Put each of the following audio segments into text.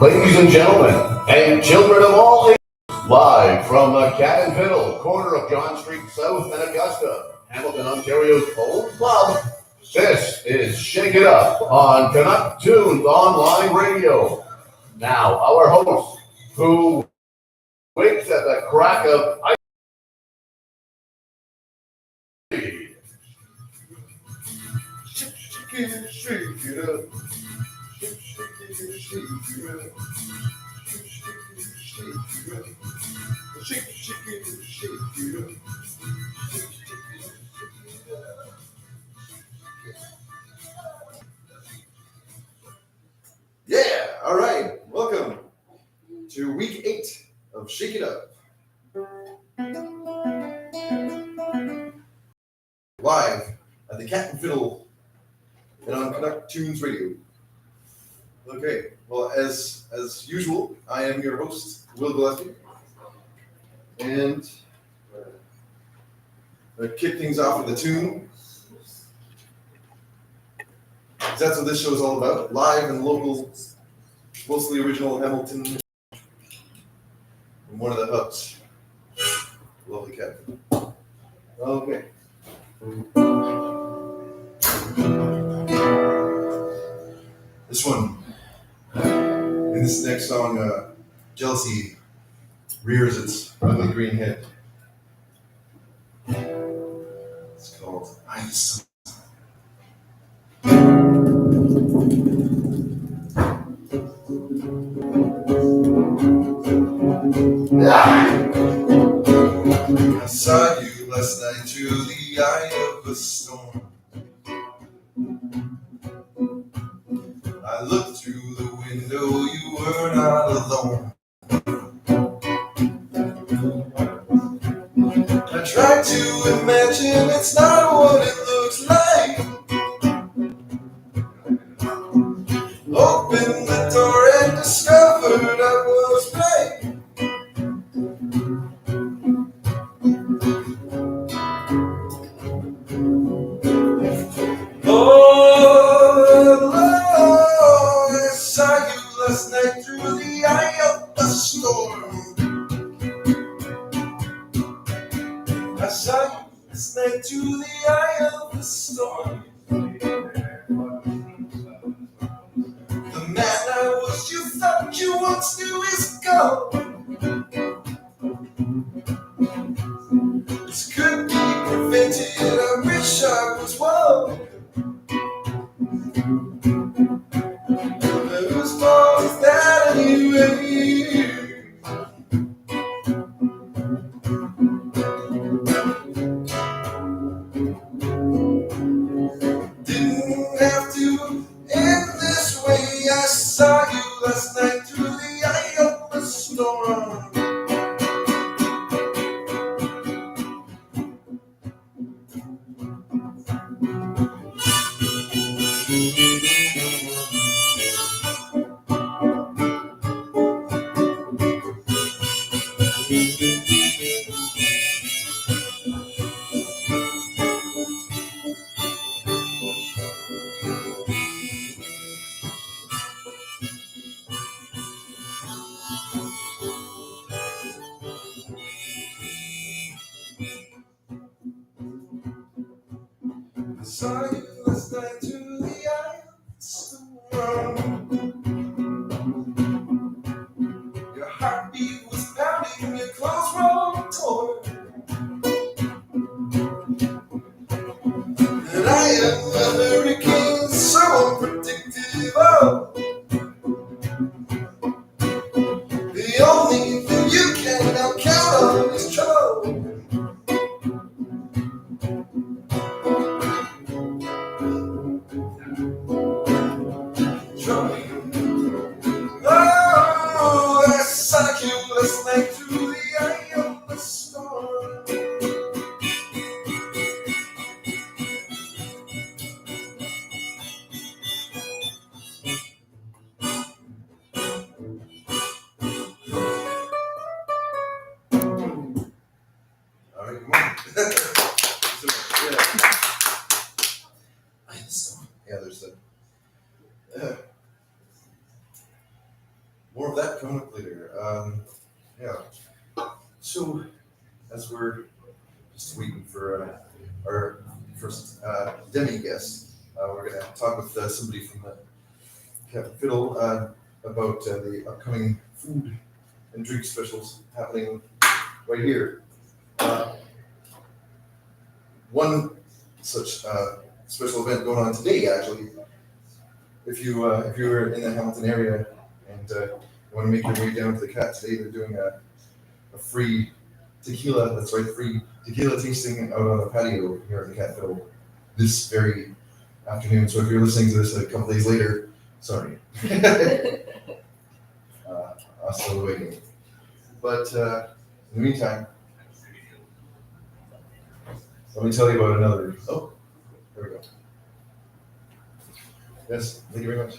Ladies and gentlemen, and children of all ages, live from the Cat Fiddle, corner of John Street South and Augusta, Hamilton, Ontario's home club, this is Shake It Up on Canuck Tunes Online Radio. Now, our host, who wakes at the crack of ice. Shake it, shake it up. Shake it, shake it up. Yeah, all right. Welcome to week 8 of Shake It Up. Live at the Cat and Fiddle and on Canuck Tunes Radio. Okay, well, as usual, I am your host, Will Gillespie. And I'll kick things off with a tune. That's what this show is all about. Live and local, mostly original Hamilton. From one of the hubs. Lovely cat. Okay. This one. In this next song, Jealousy rears its ugly green head. It's called Ice. I saw you last night through the eye of a storm. I looked through the window, you were not alone. I tried to imagine it's not what it looks like. Opened the door and discovered I was right. Oh, I saw you last night through the eye of the storm. I saw you last night through the eye of the storm. The man I was, you thought you once knew is gone. This could be prevented, I wish I was one. Whose fault is that anyway? Didn't have to end this way. I saw you last night through the eye of the storm. I saw you last night through the eye of the storm. Your heartbeat was pounding, your clothes were all torn. And I am a hurricane, so unpredictable. The only thing you can now count on is trouble. Oh, I saw you last night through the eye of the storm. All right, come on. I had the storm. Yeah, there's a more of that coming up later. Yeah. So, as we're just waiting for our first demi guest, we're going to talk with somebody from the Cat Fiddle about the upcoming food and drink specials happening right here. One such special event going on today, actually. If you're in the Hamilton area and you want to make your way down to the Cat today, they're doing a free tequila. That's right, free tequila tasting out on the patio here at the Cat Fiddle this very afternoon. So if you're listening to this a couple days later, sorry. I'm still waiting. But in the meantime, let me tell you about another. Oh, there we go. Yes, thank you very much.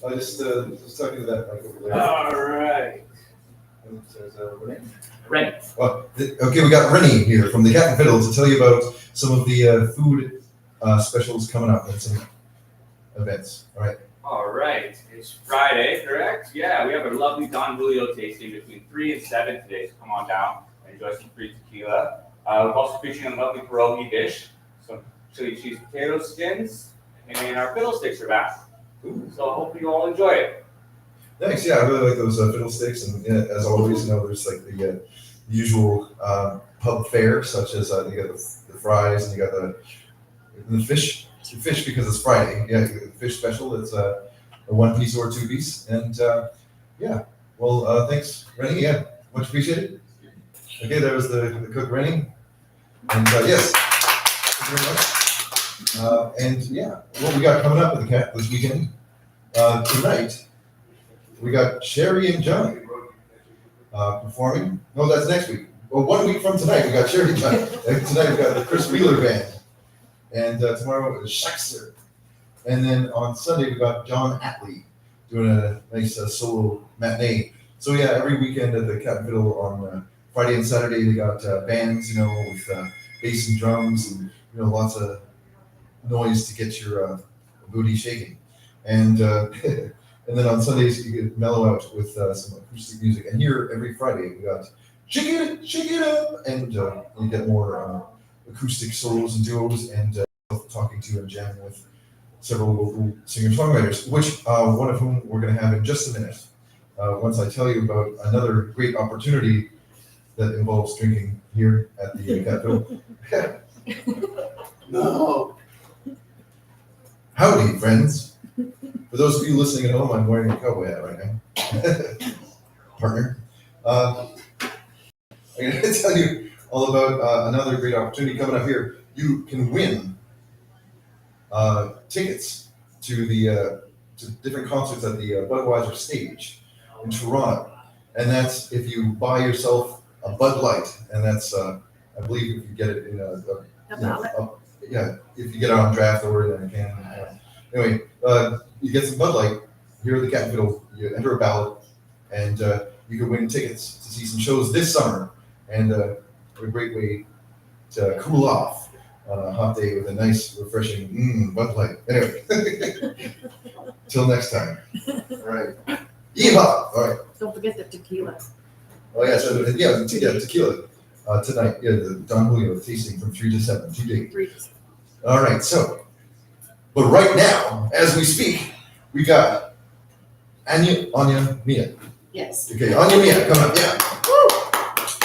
I just talking to that mic over there. All right. And it says, Renee? Ready. Well, okay, we got Rennie here from the Cat and Fiddle to tell you about some of the food specials coming up and some events. All right. All right. It's Friday, correct? Yeah, we have a lovely Don Julio tasting between 3 and 7 today. So come on down and enjoy some free tequila. We're also featuring a lovely pierogi dish, some chili cheese potato skins, and our fiddle sticks are back. So hopefully you all enjoy it. Thanks. Yeah, I really like those fiddle sticks, and as always, there's like the usual pub fare, such as you got the fries and you got the fish. Fish because it's Friday. Yeah, the fish special. It's a 1-piece or 2-piece, and yeah. Well, thanks, Rennie. Yeah, much appreciated. Okay, there was the cook, Rennie, and yes, thank you very much. And yeah, what we got coming up at the Cat this weekend? Tonight, we got Sherry and Johnny performing. No, that's next week. Well, 1 week from tonight, we got Sherry and Johnny. Tonight, we got the Chris Wheeler Band. And tomorrow is Shaxter. And then on Sunday, we got John Atley doing a nice solo matinee. So yeah, every weekend at the Cat and Fiddle on Friday and Saturday, they got bands, with bass and drums and, lots of noise to get your booty shaking. And and then on Sundays, you get mellow out with some acoustic music. And here, every Friday, we got Shake It Up, and you get more acoustic solos and duos, and talking to and jamming with several local singer-songwriters, which one of whom we're going to have in just a minute. Once I tell you about another great opportunity that involves drinking here at the Cat Fiddle. No. Howdy, friends. For those of you listening at home, I'm wearing a cowboy hat right now. Partner. I'm going to tell you all about another great opportunity coming up here. You can win tickets to the to different concerts at the Budweiser stage in Toronto, and that's if you buy yourself a Bud Light, and that's I believe if you get it in if you get it on draft order, then you can. Anyway, you get some Bud Light here at the Cat and Fiddle. You enter a ballot, and you can win tickets to see some shows this summer, and a great way to cool off on a hot day with a nice, refreshing Bud Light. Anyway, till next time. All right. Yeehaw! All right. Don't forget the tequila. Oh yeah, so tequila tonight. Yeah, the Don Julio tasting from 3 to 7 today. All right. So, but right now, as we speak, we got Anya Mia. Yes. Okay, Anya Mia, come on, yeah. Woo! So,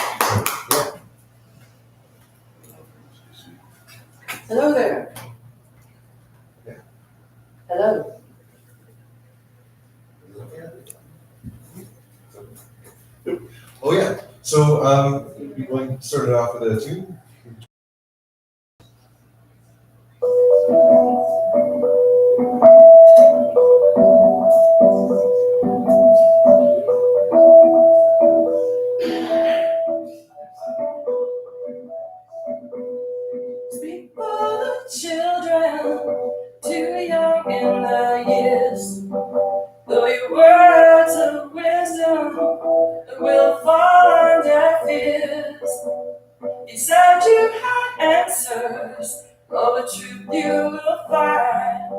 yeah. Hello there. Yeah. Hello. Oh yeah. So we're going to start it off with a tune. Speak for the children, too young in the years. Though your words of wisdom will fall on deaf ears. He said you had answers, all the truth you will find.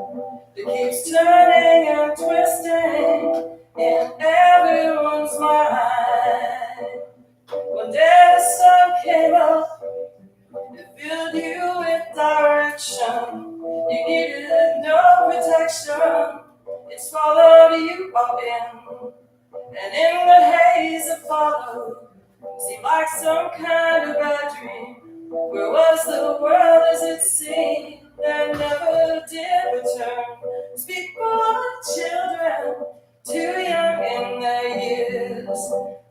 That keeps turning and twisting in every It swallowed you all in, and in the haze that followed, seemed like some kind of bad dream. Where was the world as it seemed that never did return? Speak for the children, too young in their years,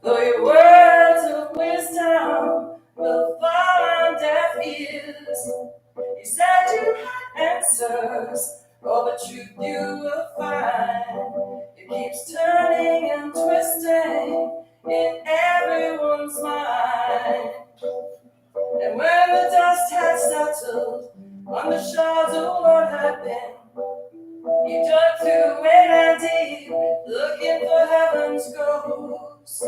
though your words of wisdom will fall on deaf ears. You said you had answers, all the truth you will find. It keeps turning and twisting in everyone's mind. And when the dust had settled on the shores of what had been, you dug through wide and deep, looking for heaven's ghost.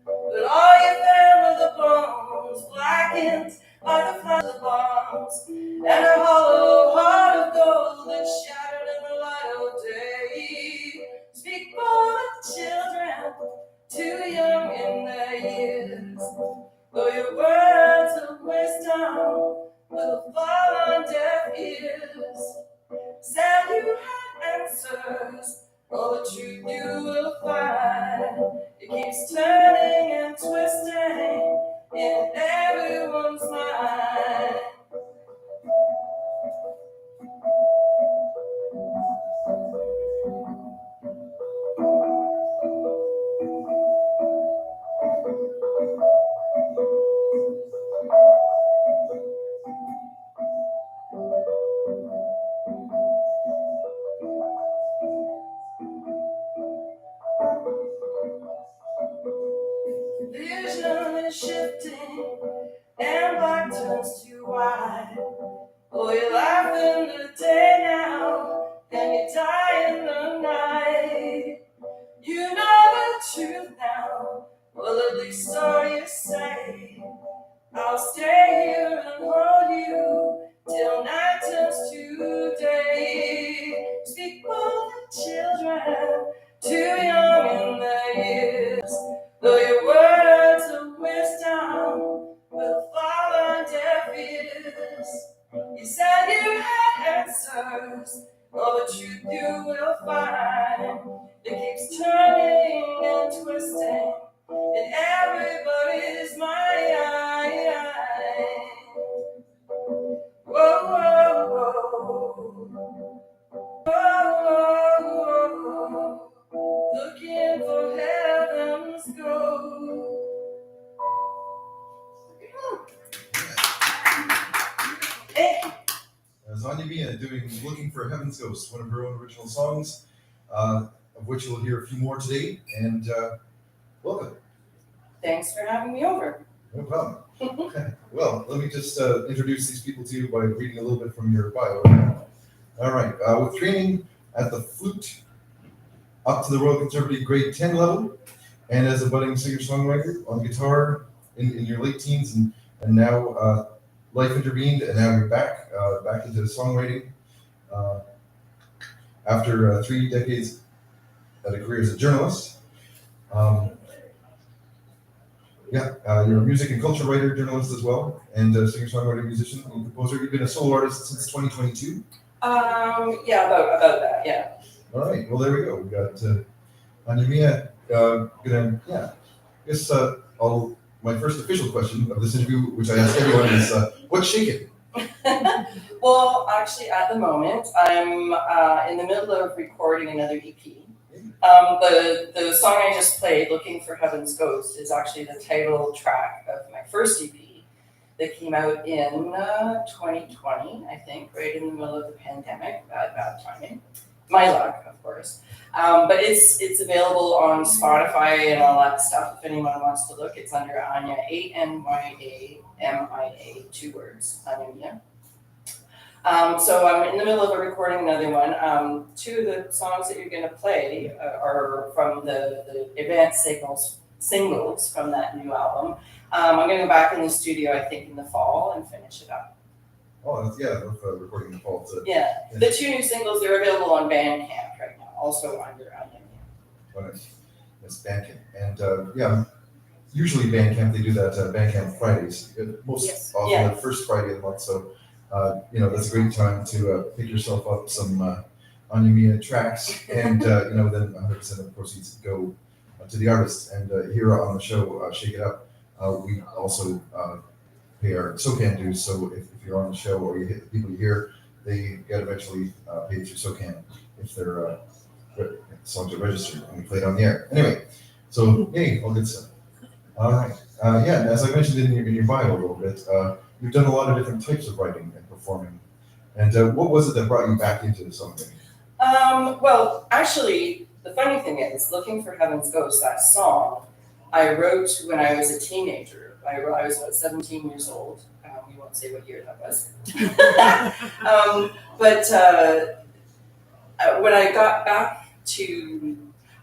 But all you found were the bones, blackened by the flash of bombs, and a hollow heart of gold that shattered in the light of day. Speak for the children, too young in their years, though your words of wisdom will fall on deaf ears. Said you had answers, all the truth you will find. It keeps turning and twisting in everyone's mind. Vision is shifting and black turns to white. Oh, you laugh in the day now and you die in the night. You know the truth now, well at least so you say. I'll stay here and hold you till night turns to day. Speak for the children, too young in their years, though your words of wisdom will fall on deaf ears. You said you had answers, all the truth you will find. It keeps turning and twisting in everybody's mind. Whoa, whoa, whoa. Whoa, whoa, whoa. Looking for heaven's gold. Hey. As Anya Mia doing Looking for Heaven's Ghost, one of her own original songs, of which you'll hear a few more today. And welcome. Thanks for having me over. No problem. Well, let me just introduce these people to you by reading a little bit from your bio. All right. With training at the flute up to the Royal Conservative grade 10 level, and as a budding singer-songwriter on guitar in your late teens, and now life intervened, and now you're back into songwriting after 3 decades at a career as a journalist. You're a music and culture writer, journalist as well, and a singer-songwriter, musician, and composer. You've been a solo artist since 2022. Yeah, about that, yeah. All right. Well, there we go. We got Anya Mia. My first official question of this interview, which I ask everyone, is what's shaking? Well, actually, at the moment, I'm in the middle of recording another EP. The song I just played, Looking for Heaven's Ghost, is actually the title track of my first EP that came out in 2020, I think, right in the middle of the pandemic. Bad timing. My luck, of course. But it's available on Spotify and all that stuff. If anyone wants to look, it's under Anya, ANYAMIA, 2 words, Anya Mia. So I'm in the middle of recording another one. 2 of the songs that you're going to play are from the advanced singles from that new album. I'm going to go back in the studio, I think, in the fall and finish it up. Oh, recording in the fall. Yeah, the 2 new singles, they're available on Bandcamp right now, also under Anya Mia. Oh, nice. It's Bandcamp. And usually Bandcamp, they do that Bandcamp Fridays, most often the first Friday of the month. So, that's a great time to pick yourself up some Anya Mia tracks, and then 100% of the proceeds go to the artist. And here on the show, Shake It Up, we also pay our SOCAN dues. So if you're on the show or you hit the people you hear, they get eventually paid through SOCAN if their songs are registered and we play it on the air. Anyway, so yay, all good stuff. All right. Yeah, as I mentioned in your bio a little bit, you've done a lot of different types of writing and performing. And what was it that brought you back into the songwriting? Well, actually, the funny thing is, Looking for Heaven's Ghost, that song, I wrote when I was a teenager. I was about 17 years old. We won't say what year that was. But when I got back to,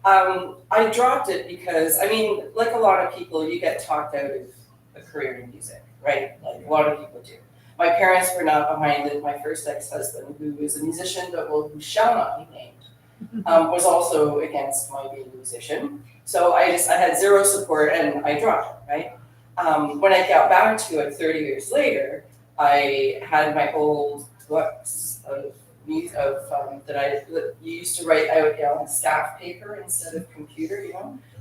I dropped it because, I mean, like a lot of people, you get talked out of a career in music, right? Like a lot of people do. My parents were not behind it. My first ex-husband, who is a musician, but who shall not be named, was also against my being a musician. So I had zero support and I dropped it, right? When I got back to it 30 years later, I had my old books of that you used to write out on staff paper instead of computer,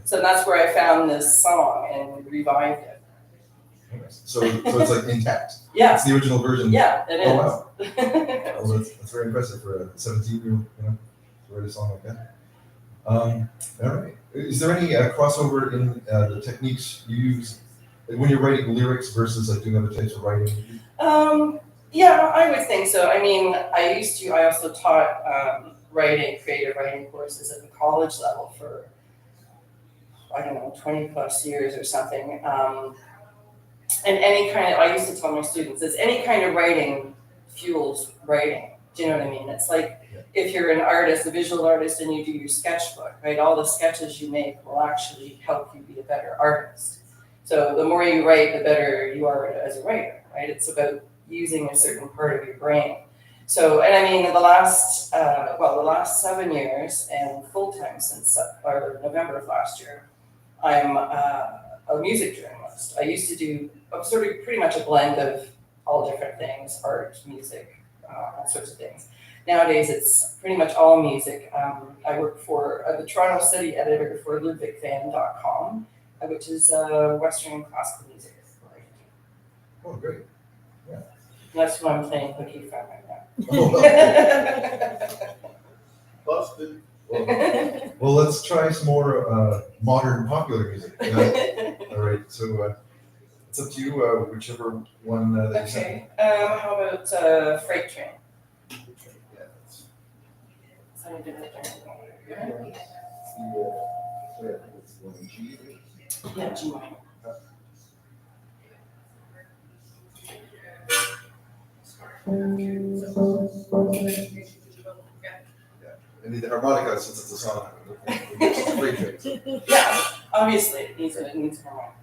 So that's where I found this song and revived it. So it's like intact. Yeah. It's the original version. Yeah, it is. Oh wow. Well, that's very impressive for a 17-year-old, to write a song like that. All right. Is there any crossover in the techniques you use when you're writing lyrics versus like doing other types of writing? Yeah, I would think so. I mean, I also taught creative writing courses at the college level for, 20 plus years or something. And I used to tell my students, it's any kind of writing fuels writing. Do you know what I mean? It's like if you're an artist, a visual artist, and you do your sketchbook, right? All the sketches you make will actually help you be a better artist. So the more you write, the better you are as a writer, right? It's about using a certain part of your brain. So, and I mean, the last 7 years and full-time since November of last year, I'm a music journalist. I used to do sort of pretty much a blend of all different things, art, music, all sorts of things. Nowadays, it's pretty much all music. I work for the Toronto City editor for LudwigFan.com, which is Western classical music. Oh, great. Yeah. That's what I'm playing hooky from right now. Oh, Busted. well, let's try some more modern popular music. All right, so it's up to you, whichever one that you sent. Okay, how about Freight Train? Yeah, So I did it Yeah, G minor. I need the harmonica since it's a song. It's a great thing. Yeah, obviously it needs harmonic.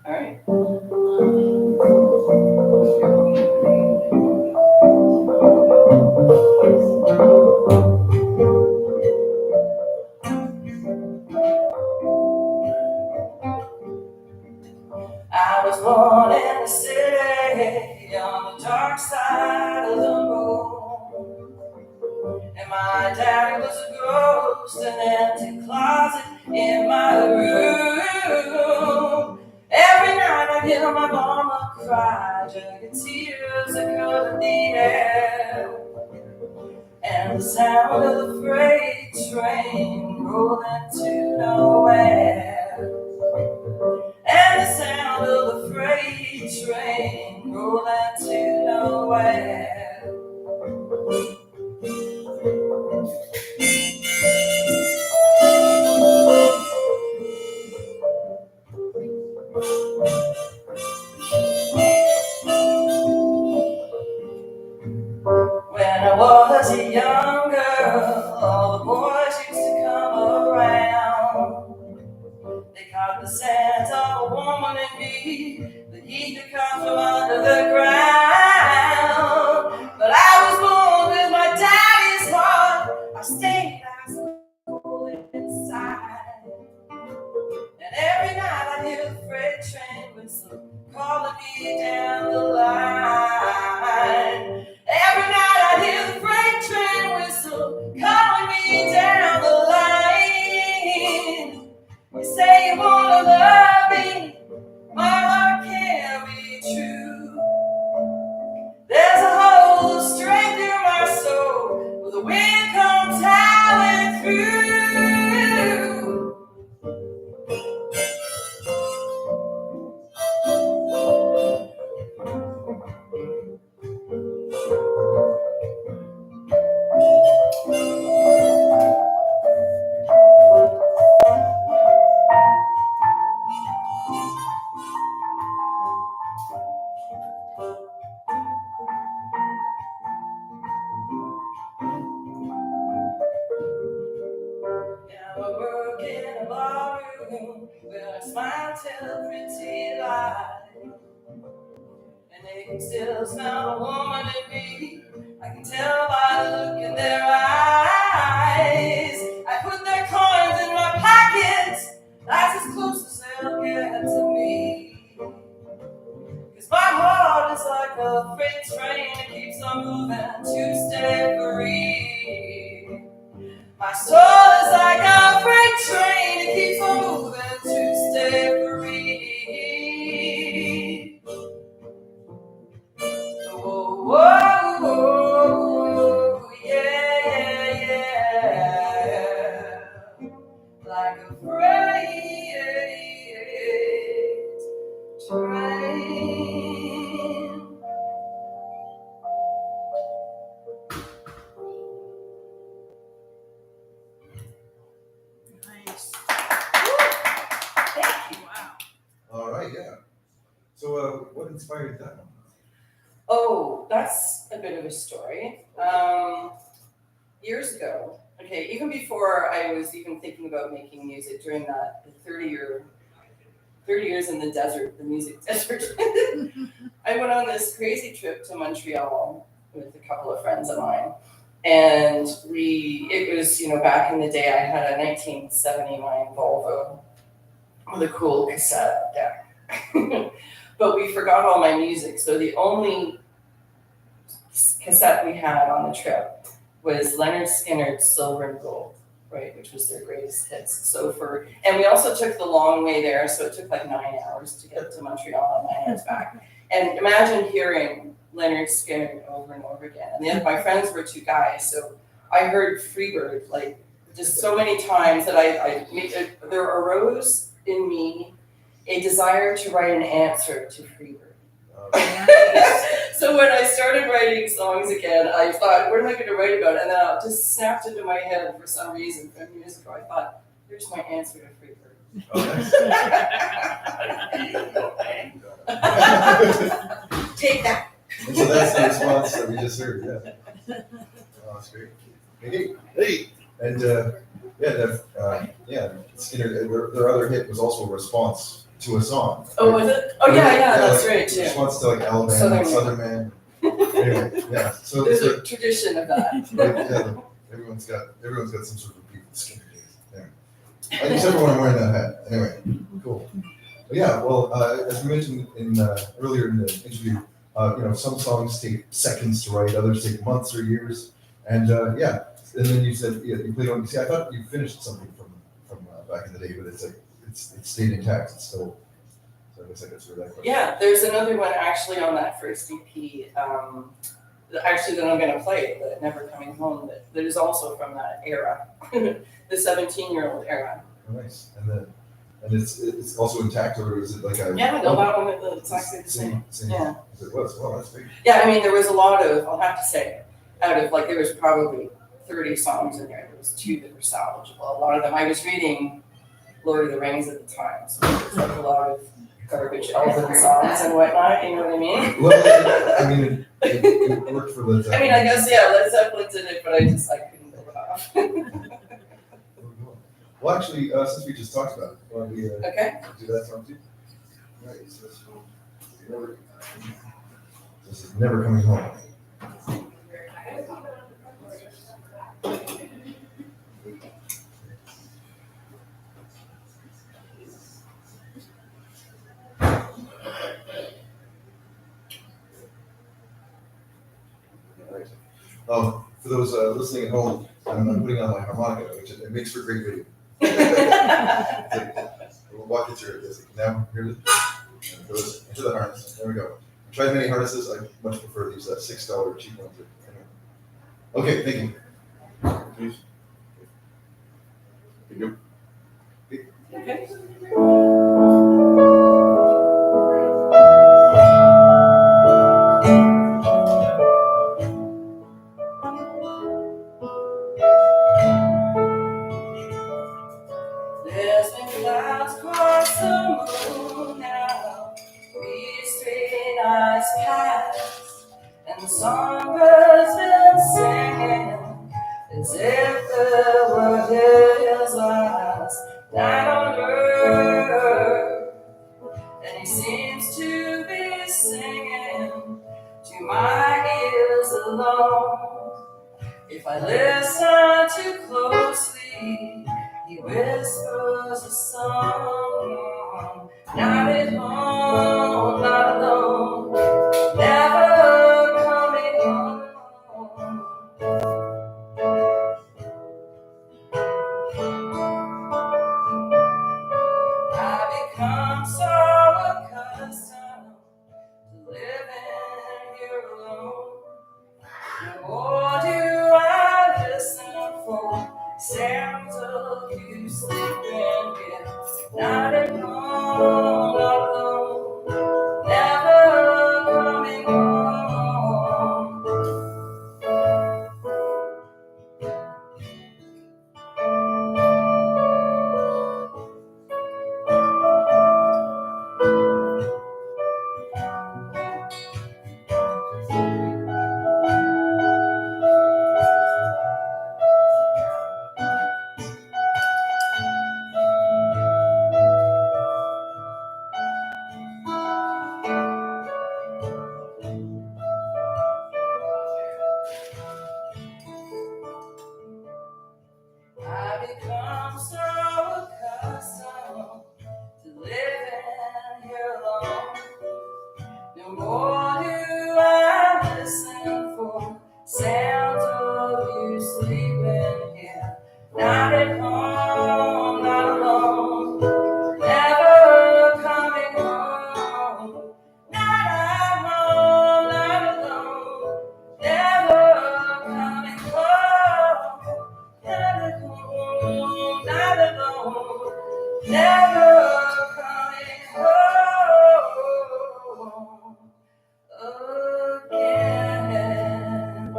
All right. I was born in the city on the dark side of the moon, and my daddy was a ghost, an empty closet in my room. Every night I hear my mama cry, dragging tears that covered the air, and the sound of the freight train rolling to nowhere. And the sound of the freight train rolling to nowhere. When I was a young girl, all the boys used to come around. They caught the scent of a woman in me, the heat that comes from under the ground. But I was born with my daddy's heart. I stayed as cold inside. And every night I hear the freight train whistle, calling me down the line. they still smell a woman in me. I can tell by the look in their eyes. I put their coins in my pockets. That's as close as they'll get to me. 'Cause my heart is like a freight train that keeps on moving to stay free. My soul is like a freight train that keeps on moving to stay free. Whoa, whoa, whoa, yeah, yeah, yeah. Like a freight train. Nice. Thank you. Wow. All right, yeah. So, what inspired that one? Oh, that's a bit of a story. Years ago, okay, even before I was even thinking about making music, during that 30 years in the desert, the music desert, I went on this crazy trip to Montreal with a couple of friends of mine. And it was, back in the day, I had a 1979 Volvo with a cool cassette deck. But we forgot all my music, so the only cassette we had on the trip was Leonard Skinner's Silver and Gold, right, which was their greatest hits. And we also took the long way there, so it took like 9 hours to get to Montreal and 9 hours back. And imagine hearing Leonard Skinner over and over again. And then my friends were 2 guys, so I heard Freebird like just so many times that there arose in me a desire to write an answer to Freebird. So when I started writing songs again, I thought, what am I going to write about? And then it just snapped into my head for some reason from years ago. I thought, here's my answer to Freebird. Oh, nice. Take that. And so that's the response that we just heard, yeah. Oh, that's great. Hey. And Skinner, their other hit was also a response to a song. Oh, was it? Oh, yeah, that's right, too. Response to like Alabama, Southern Man. Anyway, yeah. So there's a tradition of that. yeah, everyone's got some sort of people Skinner days. Yeah. I just everyone wearing that hat. Anyway, cool. But yeah, well, as we mentioned earlier in the interview, some songs take seconds to write, others take months or years, and and then you said you played on. See, I thought you finished something from back in the day, but it's like it stayed intact. It's still. So I guess I could sort that question. Yeah, there's another one actually on that first EP. Actually, that I'm going to play, the Never Coming Home. That is also from that era, the 17-year-old era. Oh, nice. And it's also intact, or is it like a? Yeah, no, that one is exactly the same. Yeah. As it was. Well, that's big. Yeah, I mean, there was a lot of. I'll have to say, out of there was probably 30 songs in there. There was 2 that were salvageable. A lot of them. I was reading Lord of the Rings at the time, so there was like a lot of garbage elven songs and whatnot. You know what I mean? Well, I mean, it worked for Led Zeppelin. I mean, I guess Led Zeppelin's in it, but I couldn't pull it off. Well, actually, since we just talked about it, why don't we okay. Do that song too? Right. So this is Never Coming Home. Oh, for those listening at home, I'm putting on my harmonica, which it makes for a great video. We'll walk it through it. Now, here it is. And it goes into the harness. There we go. I tried many harnesses. I much prefer these $6 cheap ones. Anyway. Okay, thank you. Please. Thank you. Okay. There's been clouds across the moon now, 3 straight nights past, and the songbirds been singing as if the world is last night on earth. And he seems to be singing is alone. If I listen too closely, he whispers a song. Not at home, not alone, never coming home. I become so accustomed to living here alone. No more do I listen for sounds of you sleeping here. Not at home, not alone, never coming home. I become so accustomed to living here alone. No more do I listen for sounds of you sleeping here. Not at home, not alone, never coming home. Not at home, not alone, never coming home. Not at home, not alone, never coming home again.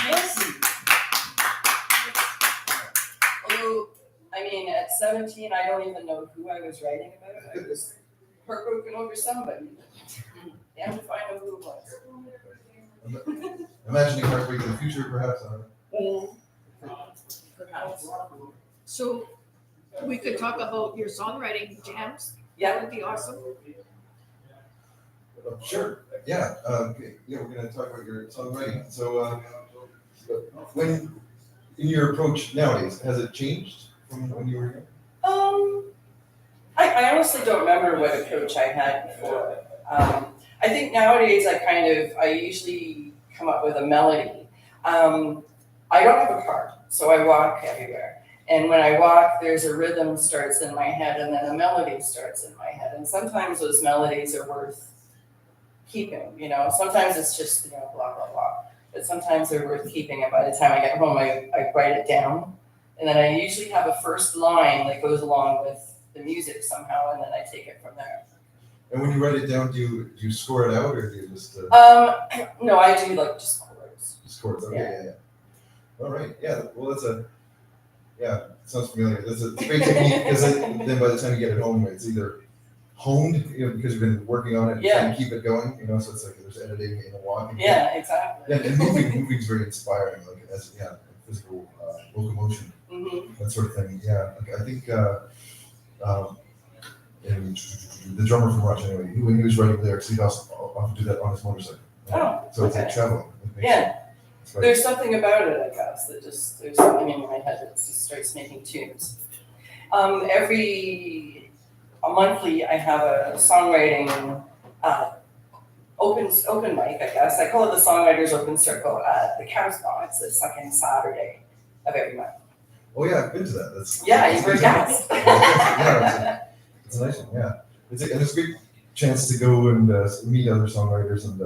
Yes. Although, I mean, at 17, I don't even know who I was writing about. I was heartbroken over somebody. Damn if I know who it was. Imagining heartbreak in the future, perhaps. Perhaps. So we could talk about your songwriting jams. Yeah. That would be awesome. Sure. Yeah. Okay. Yeah, we're going to talk about your songwriting. So, when in your approach nowadays, has it changed from when you were young? I honestly don't remember what approach I had before. I think nowadays I usually come up with a melody. I don't have a car, so I walk everywhere. And when I walk, there's a rhythm starts in my head, and then a melody starts in my head. And sometimes those melodies are worth keeping, you know. Sometimes it's just, you know, blah, blah, blah. But sometimes they're worth keeping, and by the time I get home, I write it down. And then I usually have a first line that goes along with the music somehow, and then I take it from there. And when you write it down, do you score it out, or do you just No, I do like just chords. just chords? Okay, yeah. All right, yeah. Well, it sounds familiar. It's a great technique because then by the time you get it home, it's either honed, you know, because you've been working on it and trying to keep it going, you know. So it's like there's editing in the walking. Yeah, exactly. Yeah, and moving is very inspiring, like as physical locomotion, that sort of thing. Yeah, I think. And the drummer from Rush, anyway, when he was writing lyrics, he'd often do that on his motorcycle. Oh, so it's like traveling. There's something about it, I guess, that just, there's something in my head that just starts making tunes. Every monthly, I have a songwriting open mic, I guess. I call it the Songwriters Open Circle at the Cowspaw. It's the second Saturday of every month. Oh yeah, I've been to that. You were guest. It's a nice one, yeah. And it's a great chance to go and meet other songwriters and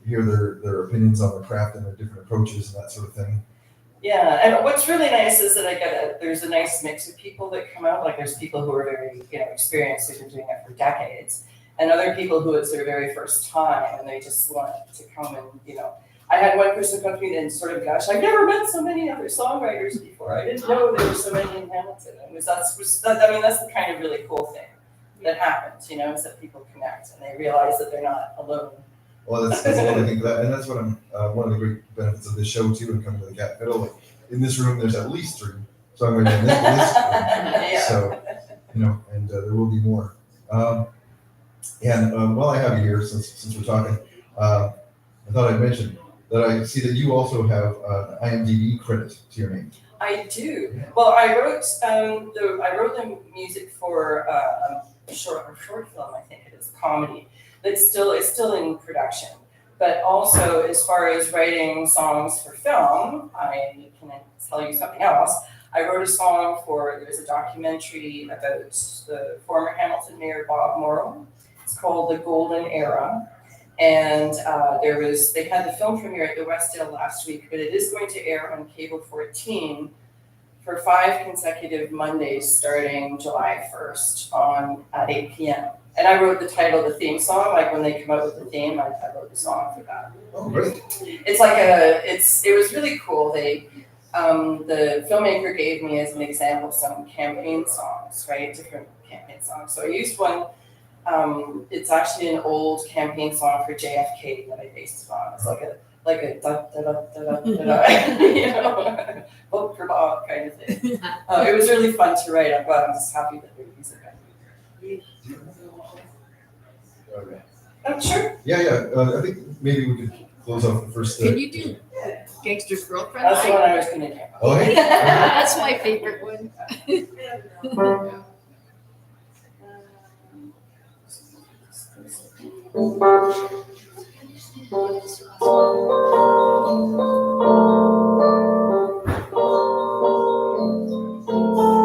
hear their opinions on the craft and their different approaches and that sort of thing. Yeah, and what's really nice is that there's a nice mix of people that come out. Like there's people who are very, you know, experienced, who've been doing it for decades, and other people who it's their very first time and they just want to come and, you know. I had one person come to me and sort of, gosh, I've never met so many other songwriters before. I didn't know there were so many in Hamilton. And that's the kind of really cool thing that happens, you know, is that people connect and they realize that they're not alone. Well, that's what I think of that, and that's what I'm one of the great benefits of this show too. And coming to the Cat Fiddle, like, in this room, there's at least 3 songwriters in this room. So, you know, and there will be more. And while I have you here, since we're talking, I thought I'd mention that I see that you also have an IMDb credit to your name. I do. Well, I wrote the music for a short film, I think it is, comedy. It's still in production. But also, as far as writing songs for film, I can tell you something else. I wrote a song there's a documentary about the former Hamilton Mayor Bob Morrow. It's called The Golden Era. And they had the film premiere at the Westdale last week, but it is going to air on Cable 14 for 5 consecutive Mondays starting July 1st at 8 p.m. And I wrote the title, the theme song, like when they come out with the theme, I wrote the song for that. Oh, great. It's like it was really cool. The filmmaker gave me as an example some campaign songs, right? Different campaign songs. So I used one. It's actually an old campaign song for JFK that I based it on. It's like a da da da da da da, you know, vote for Bob kind of thing. It was really fun to write. I'm just happy that they're using it. Okay. I'm sure. Yeah. I think maybe we could close off the first. Can you do Gangster's Girlfriend? That's the one I was going to do. Oh, hey. That's my favorite one.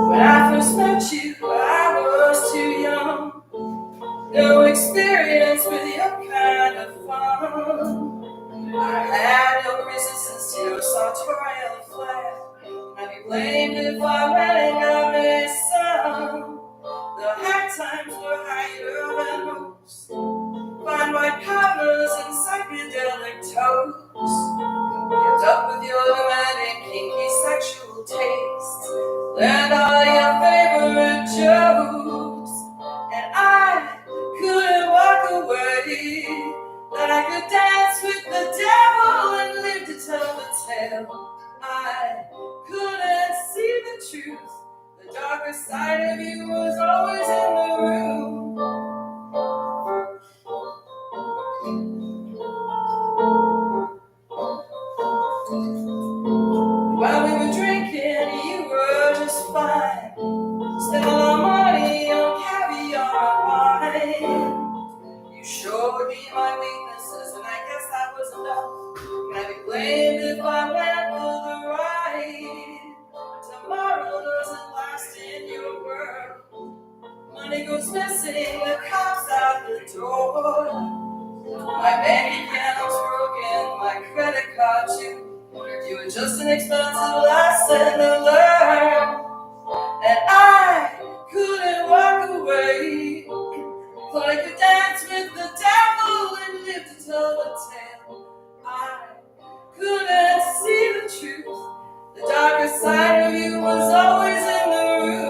When I first met you, I was too young. No experience with your kind of fun. I had no resistance to your sartorial flair. I'd be blamed if I went and got me some. The high times were higher than most. Fine white powders and psychedelic toast. Kept up with your romantic, kinky sexual taste. Learned all your favorite jokes. And I couldn't walk away. That I could dance with the devil and live to tell the tale. I couldn't see the truth. The darker side of you was always in the room. While we were drinking, you were just fine. Spent all our money on caviar and wine. You showed me my weaknesses, and I guess that was enough. Can I be blamed if I went for the ride? Tomorrow doesn't last in your world. Money goes missing, the cops out the door. My bank account's broken, my credit card too. You were just an expensive lesson to learn. And I couldn't walk away. Thought I could dance with the devil and live to tell the tale. I couldn't see the truth. The darker side of you was always in the room.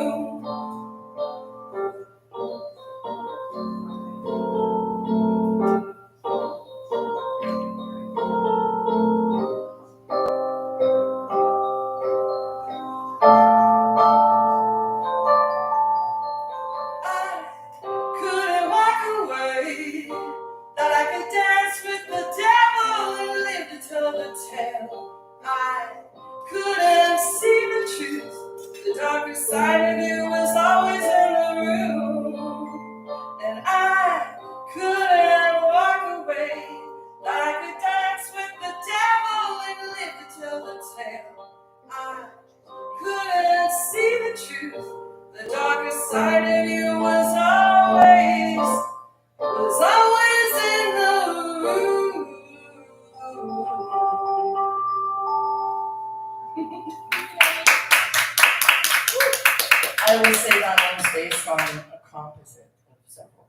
I would say that one's based on a composite of several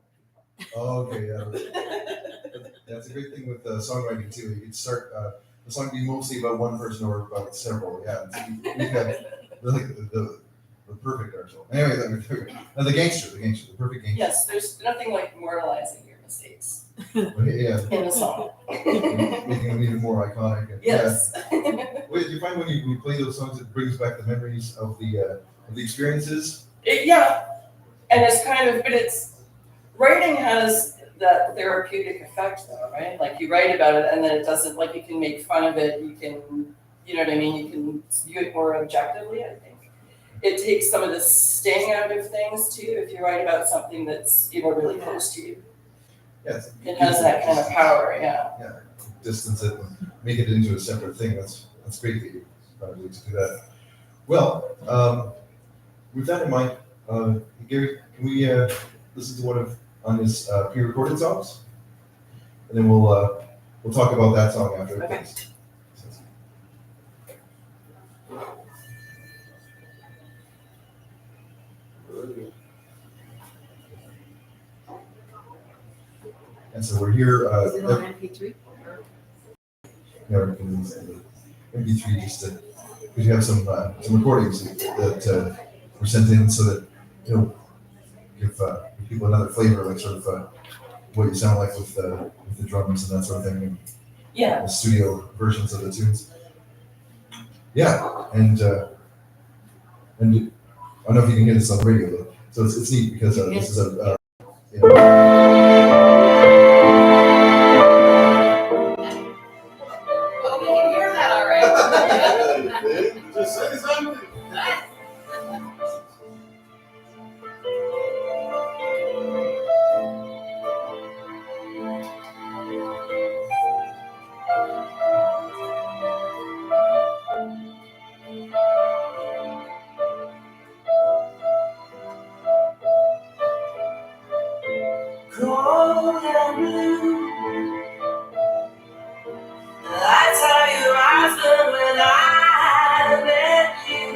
people. Oh, okay, yeah. That's a great thing with songwriting too. You can start the song be mostly about one person or about several. Yeah, you've got the perfect article. Anyway, the gangster, the perfect gangster. Yes, there's nothing like moralizing your mistakes Yeah, in a song. making them even more iconic. And, Yes. yeah. Wait, do you find when you play those songs, it brings back the memories of the experiences? Yeah, and it's kind of, but writing has that therapeutic effect though, right? Like you write about it and then it doesn't, like you can make fun of it, you can, you know what I mean? You can view it more objectively, I think. It takes some of the sting out of things too, if you write about something that's, you know, really close to you. Yes. It has that kind of power, yeah. Yeah, distance it and make it into a separate thing. That's great that you probably to do that. Well, with that in mind, Gary, can we listen to one of Anya's pre-recorded songs, and then we'll talk about that song after. Okay. And so we're here. Is it on MP3? Yeah, we can use the MP3 just to, because you have some recordings that were sent in, so that give people another flavor, like sort of what you sound like with the drums and that sort of thing, and Yeah. the studio versions of the tunes. Yeah, and I don't know if you can hear this on the radio though, so it's neat because this is a Oh, we can hear that all right. Just say something. Cold and blue, I tell you I stood when I met you,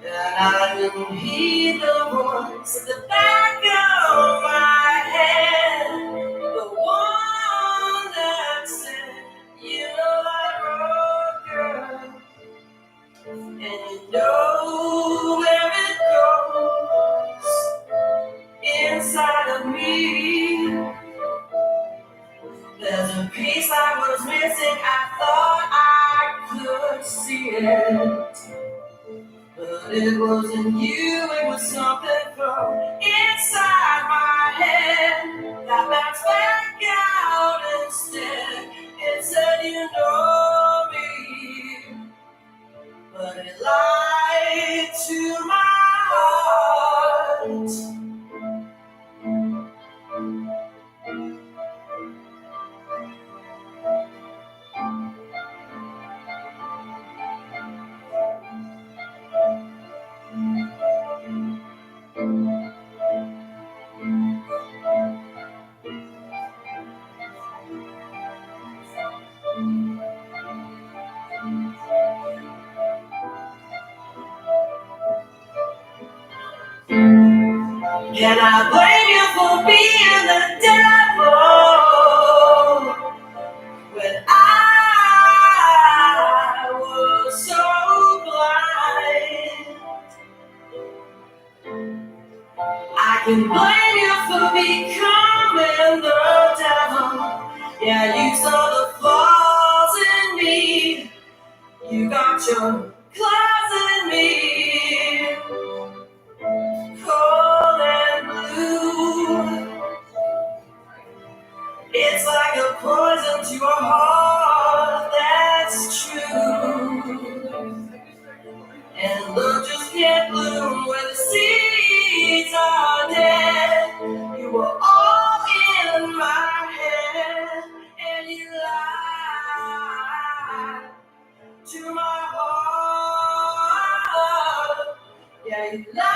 and I didn't heed the voice at the back of my head, the one that said, you know that road, girl, and you know where it goes inside of me. There's a piece I was missing, I thought I could see it, but it wasn't you, it was something from inside my head that bounced back out instead. It said you know me, but it lied to my heart. Can I blame you for being the devil when I was so blind? I can blame you for becoming the devil. Yeah, you saw the flaws in me. You got your claws in me. Cold and blue, it's like a poison to your heart, that's true. And love just can't bloom where the seeds are dead. You were all in my head, and you lied to my heart. Yeah, you lied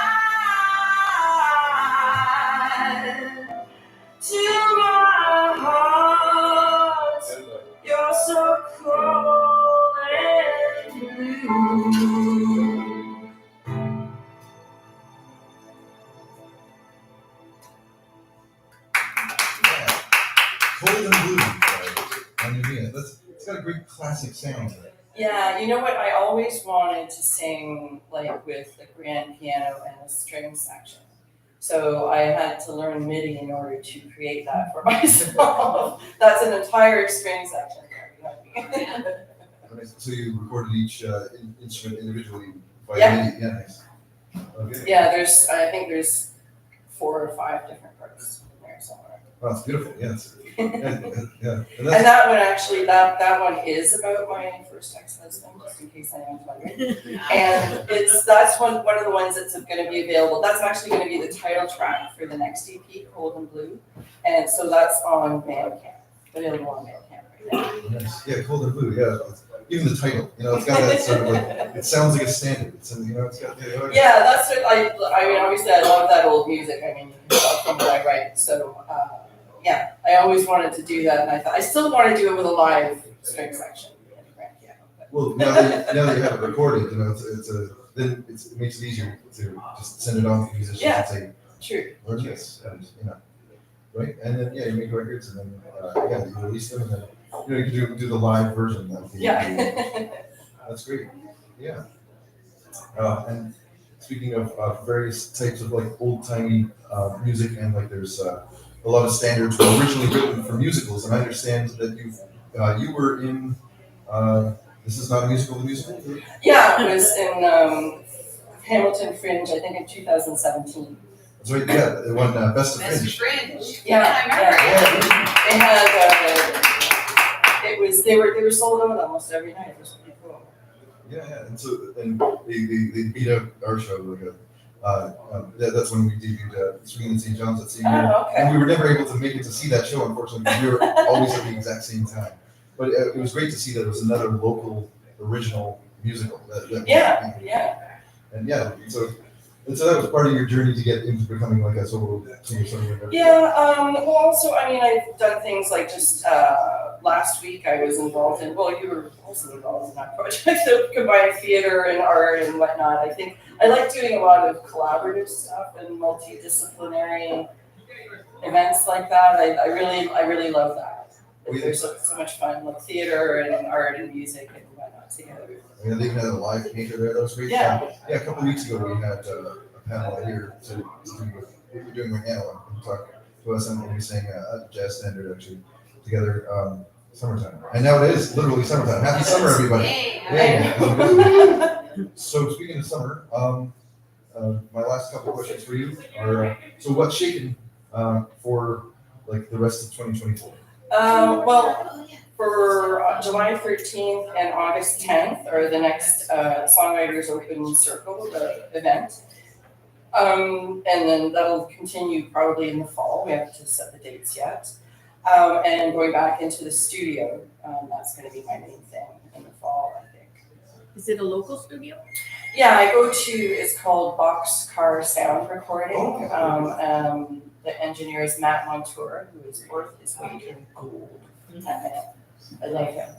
to my heart. You're so cold and blue. Cold and Blue by Anya Mia. It's got a great classic sound to it. Yeah, you know what? I always wanted to sing like with a grand piano and a string section. So I had to learn MIDI in order to create that for myself. That's an entire string section. So you recorded each instrument individually by Yeah. MIDI. Yeah, nice. Okay. Yeah, I think there's 4 4 or 5 different parts there somewhere. Oh, it's beautiful. Yes. Yeah. And And that's, that one actually, that one is about my first ex-husband, just in case anyone's wondering. And that's one of the ones that's going to be available. That's actually going to be the title track for the next EP, Cold and Blue. And so that's on Bandcamp, available on Bandcamp right now. nice. Yeah, Cold and Blue. Yeah. Even the title, it's got that sort of like, it sounds like a standard. It's got Yeah, that's what I mean, obviously I love that old music. I mean, you can tell from what I write. So, yeah, I always wanted to do that. And I thought, I still want to do it with a live string section. Well, now that you have it recorded, then it makes it easier to just send it on to musicians and say, True. learn this, and right? And then you make records, and then you release them, and then you can do the live version of the Yeah. That's great. Yeah. And speaking of various types of like old timey music, and like there's a lot of standards were originally written for musicals, and I understand that you were in. This is not a musical, the musical? Yeah, it was in Hamilton Fringe, I think in 2017. That's right, yeah, the one Best of Fringe. Fringe. Yeah, I remember. They had, they were sold out almost every night. It was pretty cool. Yeah, and so they beat out our show like that's when we debuted Swinging in St. John's that same year. Oh, okay. And we were never able to make it to see that show, unfortunately, because we were always at the exact same time. But it was great to see that it was another local original musical. Yeah. And so that was part of your journey to get into becoming like a solo singer-songwriter. Yeah, well also, I mean, I've done things like just last week I was involved in, well, you were also involved in that project of combining theater and art and whatnot. I think I like doing a lot of collaborative stuff and multidisciplinary events like that. I really love that. There's so much fun, like theater and art and music and whatnot together. Yeah, they even had a live painter there. That was great. Yeah. Yeah, a couple of weeks ago we had a panel here to do what we're doing right now and talk to us, and we sang a jazz standard actually together. Summertime, and now it is literally summertime. Happy summer, everybody! Yeah. So speaking of summer, my last couple of questions for you are: so what's shaking for like the rest of 2024? Well, for July 13th and August 10th are the next Songwriters Open Circle, the event. And then that'll continue probably in the fall. We have to set the dates yet. And going back into the studio, that's going to be my main thing in the fall, I think. Is it a local studio? Yeah, I go to, it's called Boxcar Sound Recording. The engineer is Matt Montour, who is worth his weight in gold. I like him.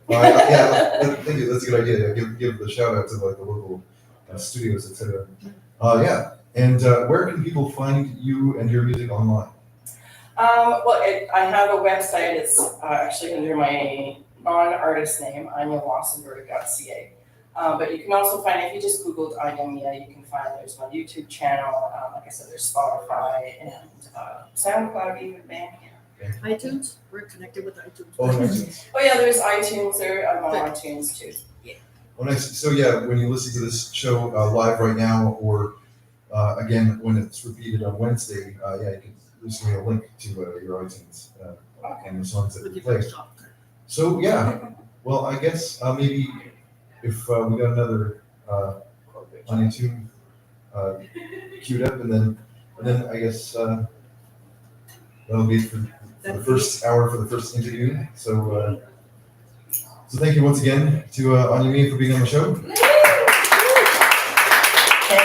Thank you. That's a good idea. Give the shout out to like the local studios, etc. Yeah. And where can people find you and your music online? Well, I have a website. It's actually under my non-artist name, AnyaWassenberg.ca. But you can also find, if you just Googled Anya Mia, you can find there's my YouTube channel. Like I said, there's Spotify and SoundCloud, even Bandcamp. iTunes? We're connected with iTunes. Oh, nice. Oh yeah, there's iTunes there. I'm on iTunes too. Oh, nice. So yeah, when you listen to this show live right now, or again when it's repeated on Wednesday, you can listen to a link to your iTunes and the songs that With we your play. first talk. So yeah, well I guess maybe if we got another Anya tune queued up, and then I guess that'll be for the first hour for the first interview. So thank you once again to Anya Mia for being on the show. Thank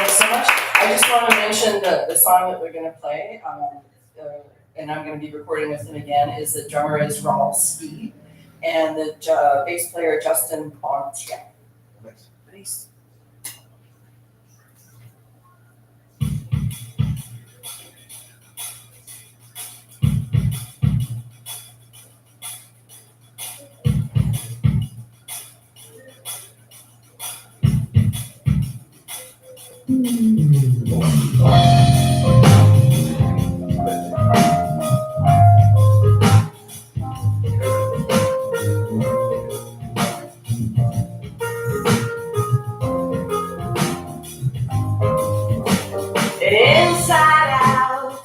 you so much. I just want to mention the song that we're going to play, and I'm going to be recording with him again, is the drummer is Ronald Ski, and the bass player Justin Pontiac. Nice. Nice. Inside out,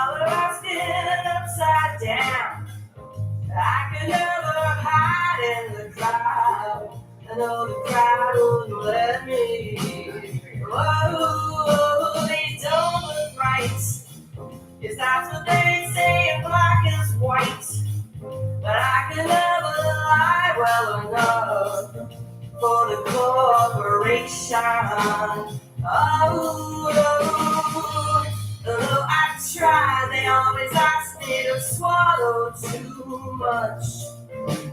collar my skin upside down. I could never hide in the crowd. I know the crowd wouldn't let me. Whoa, they don't look right. Yes, that's what they say in black is white. But I can never lie well enough for the corporation. Though I try, they always ask me to swallow too much.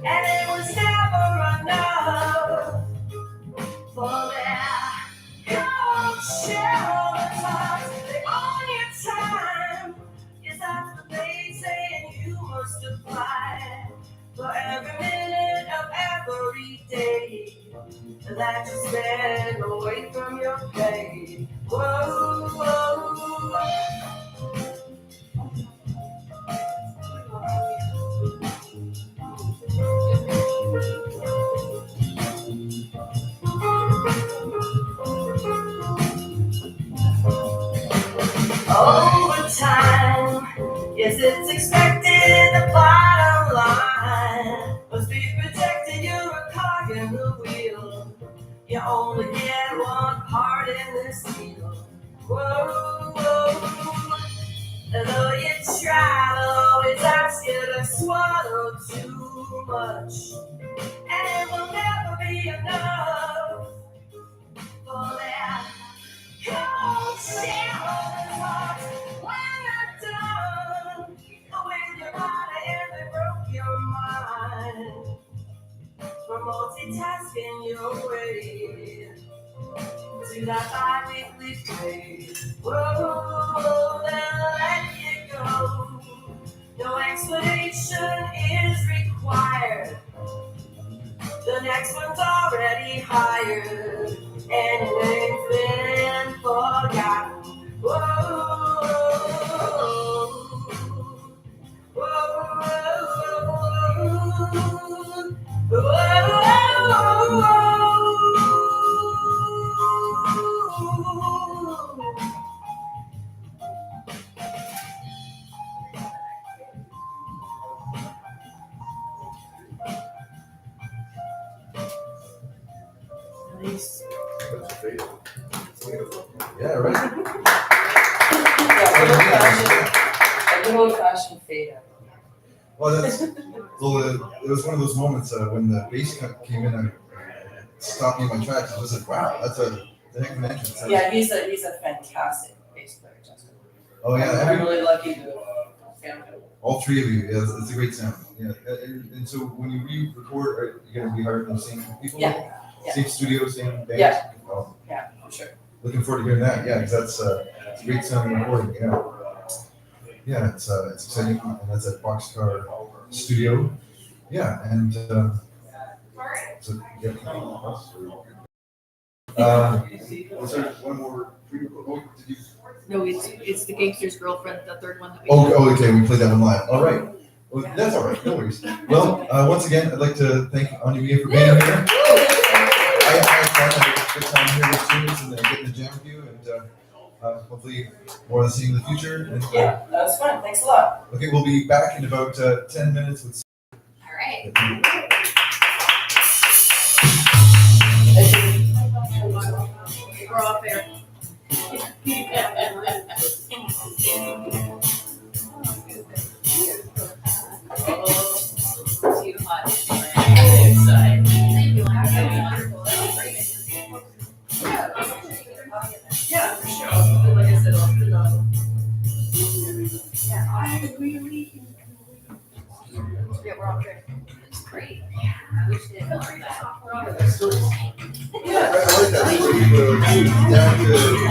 And it was never enough for their cold shell of thoughts. They own your time. Yes, that's what they say, and you must apply for every minute of every day that you spend away from your pay. Whoa, whoa. Overtime, yes, it's expected. The bottom line must be protected. You're a cog in the wheel. You only get one part in this deal. Whoa, whoa. Though you try, they'll always ask you to swallow too much. And it will never be enough for that cold shell of heart. When you're done with your body and they broke your mind for multitasking your way to that bi-weekly pay. Whoa, they'll let you go. No explanation is required. The next one's already hired, and it ain't been forgotten. Whoa, whoa, whoa, whoa, whoa. Nice. That's a fade. Yeah, right. A good old-fashioned fade out. Well, it was one of those moments when the bass cut came in and stopped me in my tracks. I was like, wow, that's a heck of an entrance. Yeah, he's a fantastic bass player, Justin. Oh yeah, I'm really lucky to found him. all three of you. Yeah, it's a great sound. Yeah, and so when you re-record, you're gonna be hiring the same people. Yeah. Same studio, same band. Yeah. Oh, Yeah, for sure. looking forward to hearing that. Yeah, because that's it's a great sounding recording. Yeah. Yeah, it's exciting, and that's at Boxcar Studio. Yeah, and so yeah. Was there one more pre-record? Oh, did you? No, it's the Gangster's Girlfriend, the third one that we. Oh, okay, we played that one live. All right. Well, that's all right. No worries. Well, once again, I'd like to thank Anya Mia for being here. I had a good time here with students and getting to jam with you, and hopefully more of the same in the future. And, Yeah, that was fun. Thanks a lot. okay, we'll be back in about 10 minutes with. All right. We're off air. Oh, too hot. Inside. Thank you. Wonderful. That was great. Yeah, for sure. Like I said, I'll put it on. Yeah, we're off air. It's great. Yeah, we should learn that. We're off air. Yeah. I like that. So you down to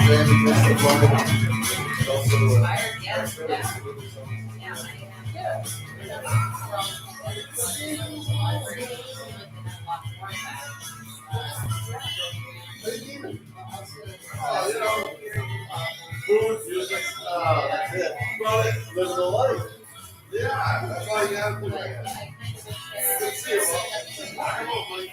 jam with the also. Inspired, yeah. Yeah. Food, music, that's it. Well, there's no life. Yeah, that's all you have to do. Good to see you.